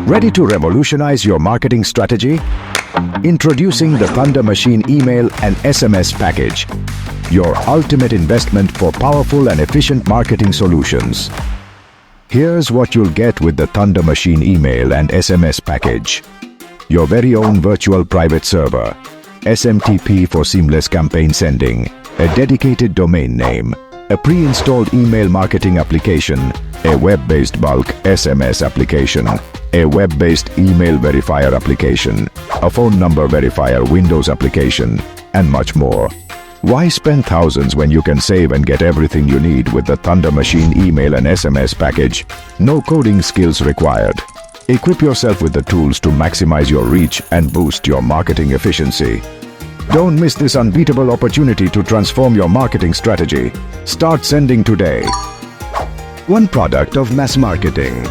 Ready to revolutionize your marketing strategy? Introducing the Thunder Machine Email and SMS Package, your ultimate investment for powerful and efficient marketing solutions. Here's what you'll get with the Thunder Machine Email and SMS Package. Your very own virtual private server, SMTP for seamless campaign sending, a dedicated domain name, a pre-installed email marketing application, a web-based bulk SMS application, a web-based email verifier application, a phone number verifier Windows application, and much more. Why spend thousands when you can save and get everything you need with the Thunder Machine Email and SMS Package? No coding skills required. Equip yourself with the tools to maximize your reach and boost your marketing efficiency. Don't miss this unbeatable opportunity to transform your marketing strategy. Start sending today. One product of mass marketing.